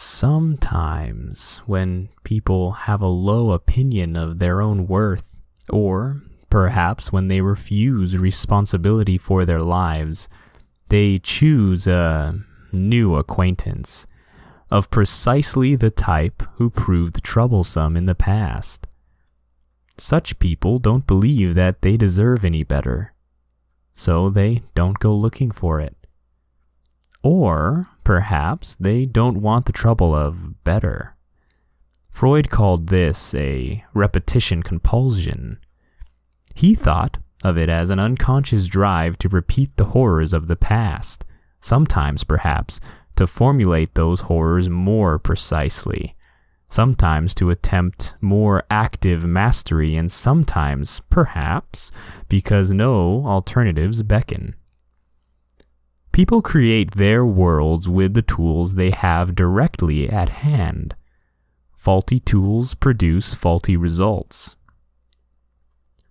Sometimes, when people have a low opinion of their own worth, or perhaps when they refuse responsibility for their lives, they choose a new acquaintance of precisely the type who proved troublesome in the past. Such people don't believe that they deserve any better, so they don't go looking for it. Or perhaps they don't want the trouble of better. Freud called this a repetition compulsion. He thought of it as an unconscious drive to repeat the horrors of the past, sometimes perhaps to formulate those horrors more precisely, sometimes to attempt more active mastery, and sometimes, perhaps, because no alternatives beckon. People create their worlds with the tools they have directly at hand. Faulty tools produce faulty results.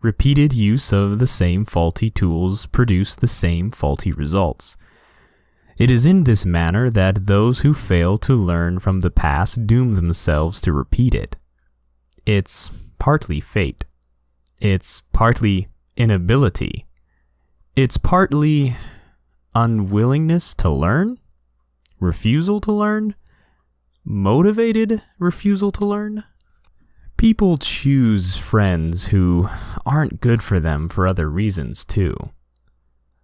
Repeated use of the same faulty tools produce the same faulty results. It is in this manner that those who fail to learn from the past doom themselves to repeat it. It's partly fate. It's partly inability. It's partly unwillingness to learn, refusal to learn, motivated refusal to learn. People choose friends who aren't good for them for other reasons too.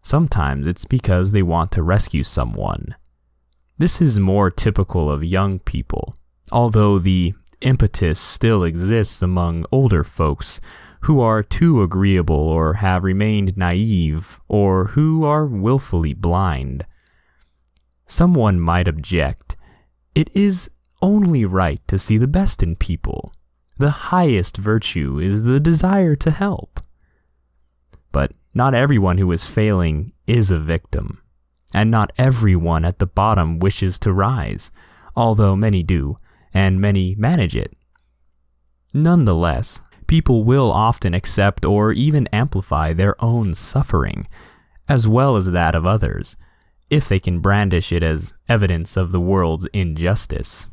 Sometimes it's because they want to rescue someone. This is more typical of young people, although the impetus still exists among older folks who are too agreeable or have remained naive or who are willfully blind. Someone might object, it is only right to see the best in people. The highest virtue is the desire to help. But not everyone who is failing is a victim, and not everyone at the bottom wishes to rise, although many do, and many manage it. Nonetheless, people will often accept or even amplify their own suffering, as well as that of others, if they can brandish it as evidence of the world's injustice.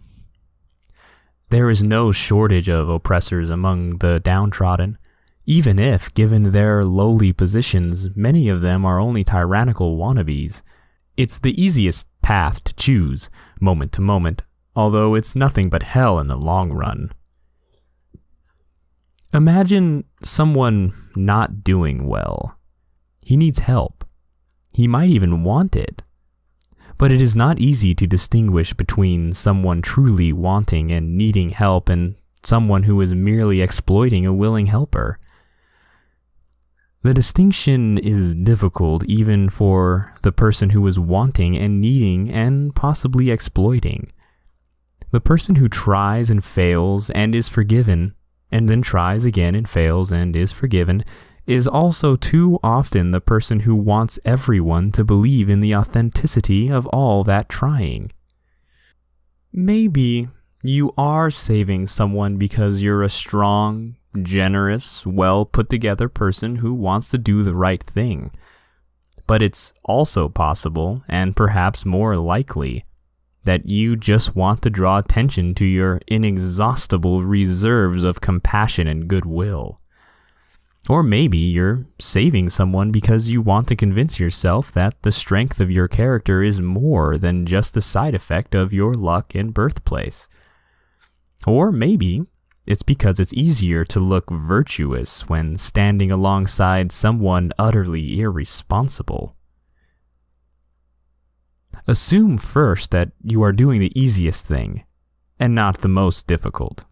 There is no shortage of oppressors among the downtrodden, even if, given their lowly positions, many of them are only tyrannical wannabes. It's the easiest path to choose, moment to moment, although it's nothing but hell in the long run. Imagine someone not doing well. He needs help. He might even want it. But it is not easy to distinguish between someone truly wanting and needing help and someone who is merely exploiting a willing helper. The distinction is difficult even for the person who is wanting and needing and possibly exploiting. The person who tries and fails and is forgiven, and then tries again and fails and is forgiven, is also too often the person who wants everyone to believe in the authenticity of all that trying. Maybe you are saving someone because you're a strong, generous, well-put-together person who wants to do the right thing. But it's also possible, and perhaps more likely, that you just want to draw attention to your inexhaustible reserves of compassion and goodwill. Or maybe you're saving someone because you want to convince yourself that the strength of your character is more than just a side effect of your luck and birthplace. Or maybe it's because it's easier to look virtuous when standing alongside someone utterly irresponsible. Assume first that you are doing the easiest thing, and not the most difficult.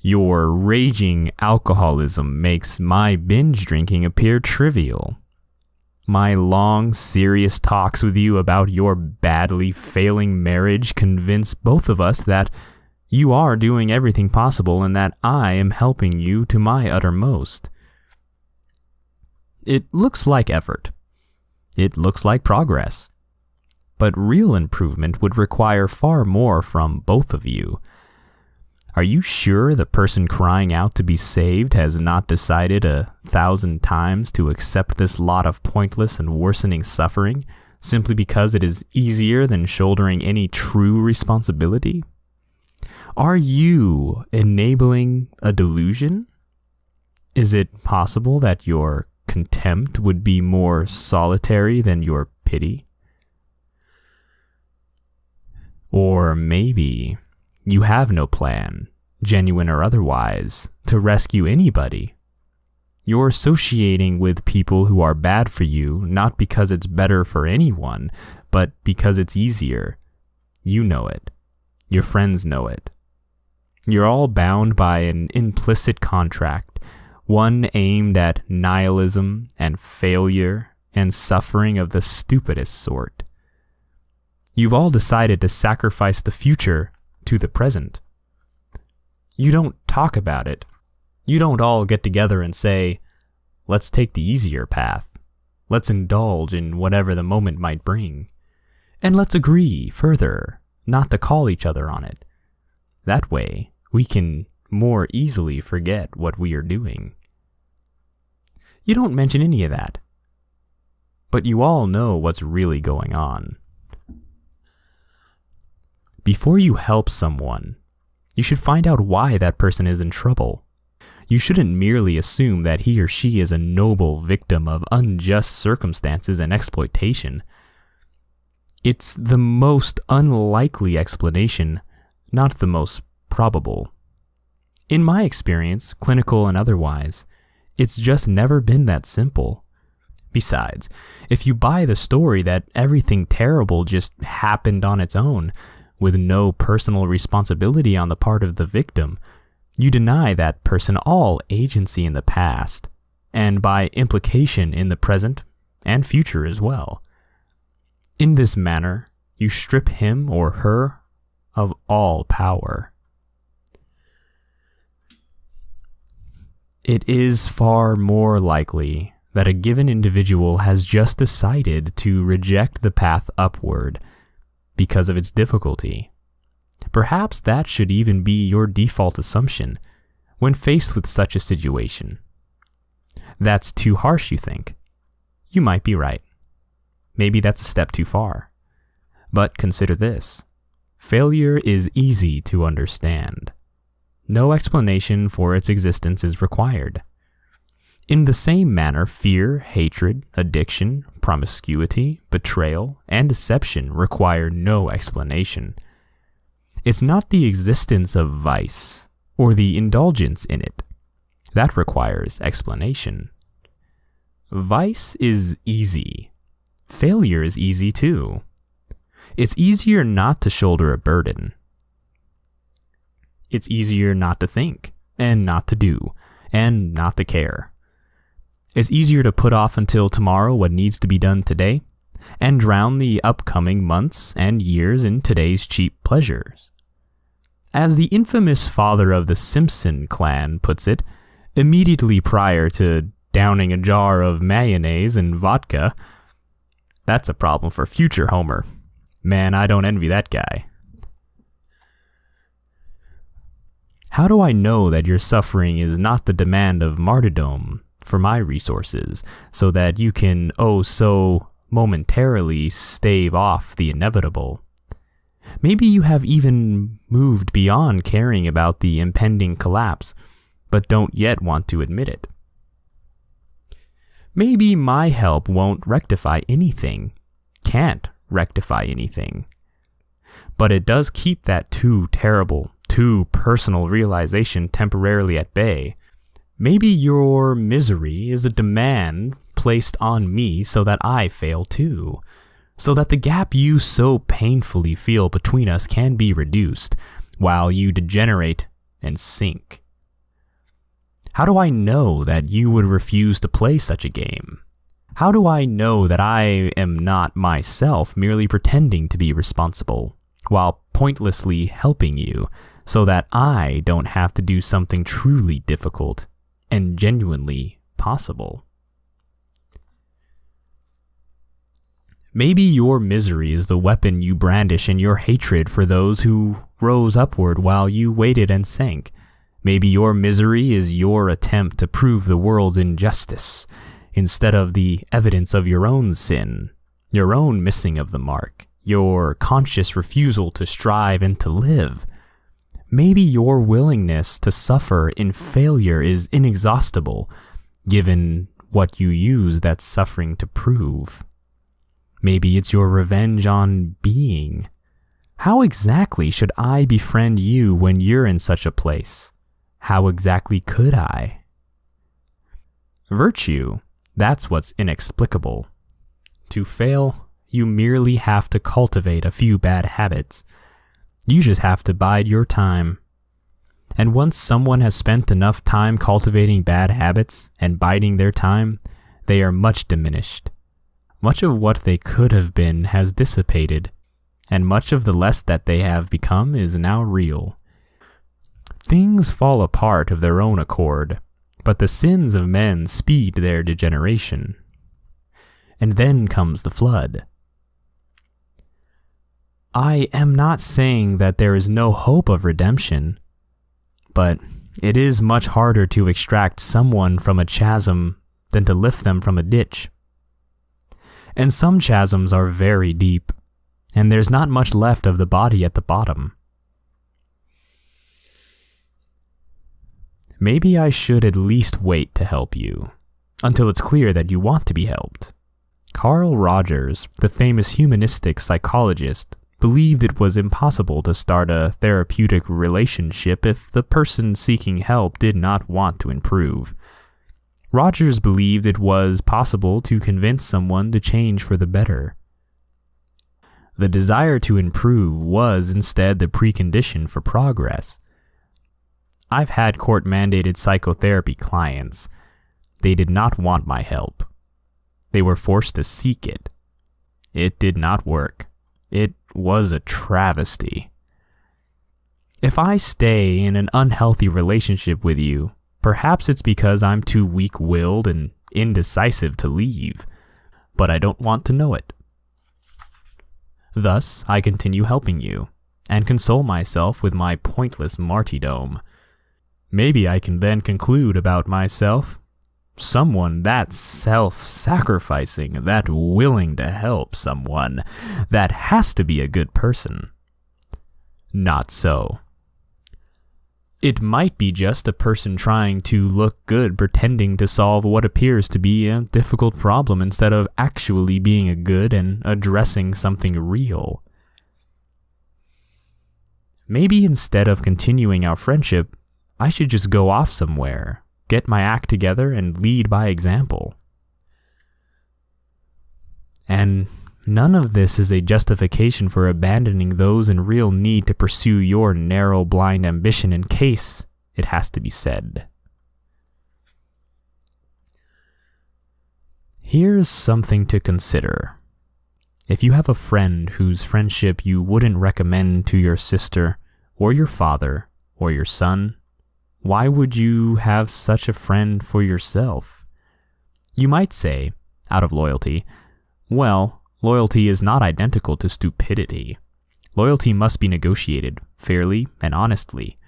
Your raging alcoholism makes my binge drinking appear trivial. My long, serious talks with you about your badly failing marriage convince both of us that you are doing everything possible and that I am helping you to my uttermost. It looks like effort. It looks like progress. But real improvement would require far more from both of you. Are you sure the person crying out to be saved has not decided 1,000 times to accept this lot of pointless and worsening suffering, simply because it is easier than shouldering any true responsibility? Are you enabling a delusion? Is it possible that your contempt would be more solitary than your pity? Or maybe you have no plan, genuine or otherwise, to rescue anybody. You're associating with people who are bad for you, not because it's better for anyone, but because it's easier. You know it. Your friends know it. You're all bound by an implicit contract, one aimed at nihilism and failure and suffering of the stupidest sort. You've all decided to sacrifice the future to the present. You don't talk about it. You don't all get together and say, let's take the easier path. Let's indulge in whatever the moment might bring. And let's agree, further, not to call each other on it. That way, we can more easily forget what we are doing. You don't mention any of that. But you all know what's really going on. Before you help someone, you should find out why that person is in trouble. You shouldn't merely assume that he or she is a noble victim of unjust circumstances and exploitation. It's the most unlikely explanation, not the most probable. In my experience, clinical and otherwise, it's just never been that simple. Besides, if you buy the story that everything terrible just happened on its own, with no personal responsibility on the part of the victim, you deny that person all agency in the past, and by implication in the present and future as well. In this manner, you strip him or her of all power. It is far more likely that a given individual has just decided to reject the path upward because of its difficulty. Perhaps that should even be your default assumption when faced with such a situation. That's too harsh, you think? You might be right. Maybe that's a step too far. But consider this. Failure is easy to understand. No explanation for its existence is required. In the same manner, fear, hatred, addiction, promiscuity, betrayal, and deception require no explanation. It's not the existence of vice or the indulgence in it that requires explanation. Vice is easy. Failure is easy too. It's easier not to shoulder a burden. It's easier not to think, and not to do, and not to care. It's easier to put off until tomorrow what needs to be done today, and drown the upcoming months and years in today's cheap pleasures. As the infamous father of the Simpson clan puts it, immediately prior to downing a jar of mayonnaise and vodka, that's a problem for future Homer. Man, I don't envy that guy. How do I know that your suffering is not the demand of martyrdom for my resources, so that you can, so momentarily stave off the inevitable? Maybe you have even moved beyond caring about the impending collapse, but don't yet want to admit it. Maybe my help won't rectify anything, can't rectify anything, but it does keep that too terrible, too personal realization temporarily at bay. Maybe your misery is a demand placed on me so that I fail too, so that the gap you so painfully feel between us can be reduced, while you degenerate and sink. How do I know that you would refuse to play such a game? How do I know that I am not myself merely pretending to be responsible, while pointlessly helping you, so that I don't have to do something truly difficult and genuinely possible? Maybe your misery is the weapon you brandish in your hatred for those who rose upward while you waited and sank. Maybe your misery is your attempt to prove the world's injustice, instead of the evidence of your own sin your own missing of the mark, your conscious refusal to strive and to live. Maybe your willingness to suffer in failure is inexhaustible, given what you use that suffering to prove. Maybe it's your revenge on being. How exactly should I befriend you when you're in such a place? How exactly could I? Virtue, that's what's inexplicable. To fail, you merely have to cultivate a few bad habits. You just have to bide your time. And once someone has spent enough time cultivating bad habits and biding their time, they are much diminished. Much of what they could have been has dissipated, and much of the less that they have become is now real. Things fall apart of their own accord, but the sins of men speed their degeneration. And then comes the flood. I am not saying that there is no hope of redemption, but it is much harder to extract someone from a chasm than to lift them from a ditch. And some chasms are very deep, and there's not much left of the body at the bottom. Maybe I should at least wait to help you, until it's clear that you want to be helped. Carl Rogers, the famous humanistic psychologist, believed it was impossible to start a therapeutic relationship if the person seeking help did not want to improve. Rogers believed it was possible to convince someone to change for the better. The desire to improve was instead the precondition for progress. I've had court-mandated psychotherapy clients. They did not want my help. They were forced to seek it. It did not work. It was a travesty. If I stay in an unhealthy relationship with you, perhaps it's because I'm too weak-willed and indecisive to leave, but I don't want to know it. Thus, I continue helping you, and console myself with my pointless martyrdom. Maybe I can then conclude about myself, someone that self-sacrificing, that willing to help someone, that has to be a good person. Not so. It might be just a person trying to look good, pretending to solve what appears to be a difficult problem instead of actually being a good and addressing something real. Maybe instead of continuing our friendship, I should just go off somewhere, get my act together, and lead by example. And none of this is a justification for abandoning those in real need to pursue your narrow, blind ambition in case it has to be said. Here's something to consider. If you have a friend whose friendship you wouldn't recommend to your sister, or your father, or your son, why would you have such a friend for yourself? You might say, out of loyalty, well, loyalty is not identical to stupidity. Loyalty must be negotiated fairly and honestly.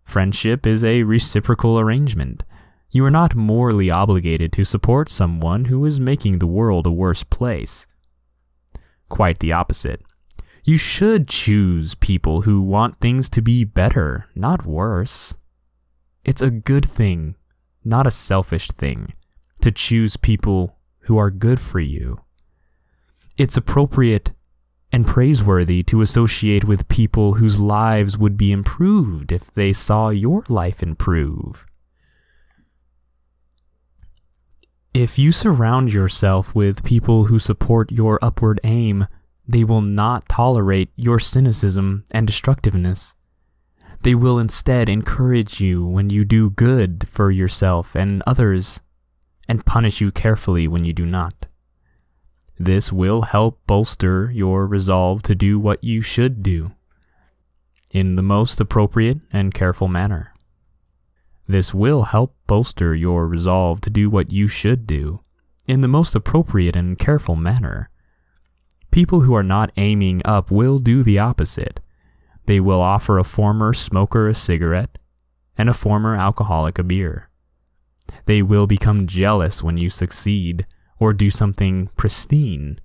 Friendship is a reciprocal arrangement. You are not morally obligated to support someone who is making the world a worse place. Quite the opposite. You should choose people who want things to be better, not worse. It's a good thing, not a selfish thing, to choose people who are good for you. It's appropriate and praiseworthy to associate with people whose lives would be improved if they saw your life improve. If you surround yourself with people who support your upward aim, they will not tolerate your cynicism and destructiveness. They will instead encourage you when you do good for yourself and others, and punish you carefully when you do not. This will help bolster your resolve to do what you should do, in the most appropriate and careful manner. This will help bolster your resolve to do what you should do, in the most appropriate and careful manner. People who are not aiming up will do the opposite. They will offer a former smoker a cigarette and a former alcoholic a beer. They will become jealous when you succeed or do something pristine.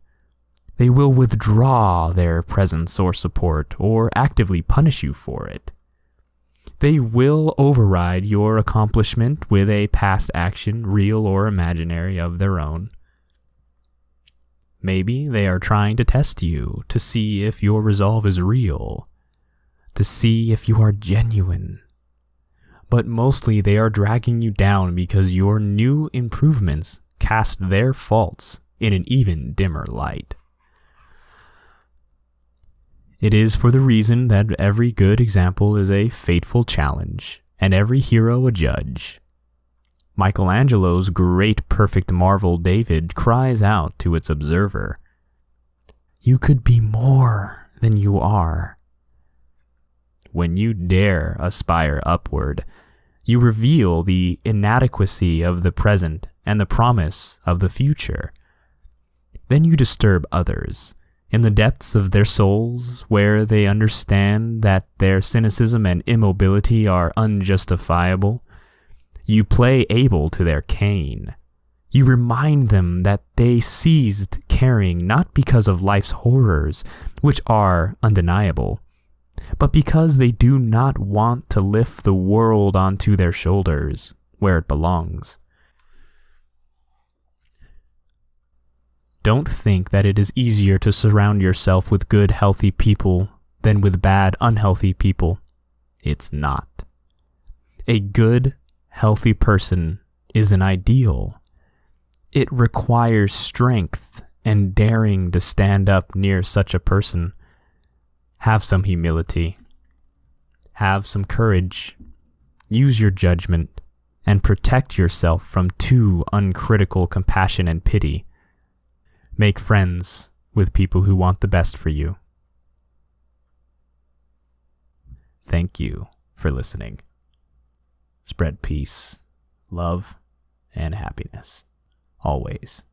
They will withdraw their presence or support or actively punish you for it. They will override your accomplishment with a past action, real or imaginary, of their own. Maybe they are trying to test you to see if your resolve is real, to see if you are genuine. But mostly they are dragging you down because your new improvements cast their faults in an even dimmer light. It is for the reason that every good example is a fateful challenge, and every hero a judge. Michelangelo's great perfect marvel David cries out to its observer, "You could be more than you are." When you dare aspire upward, you reveal the inadequacy of the present and the promise of the future. Then you disturb others in the depths of their souls, where they understand that their cynicism and immobility are unjustifiable. You play Abel to their Cain. You remind them that they ceased caring not because of life's horrors, which are undeniable, but because they do not want to lift the world onto their shoulders, where it belongs. Don't think that it is easier to surround yourself with good, healthy people than with bad, unhealthy people. It's not. A good, healthy person is an ideal. It requires strength and daring to stand up near such a person. Have some humility. Have some courage. Use your judgment and protect yourself from too uncritical compassion and pity. Make friends with people who want the best for you. Thank you for listening. Spread peace, love, and happiness, always.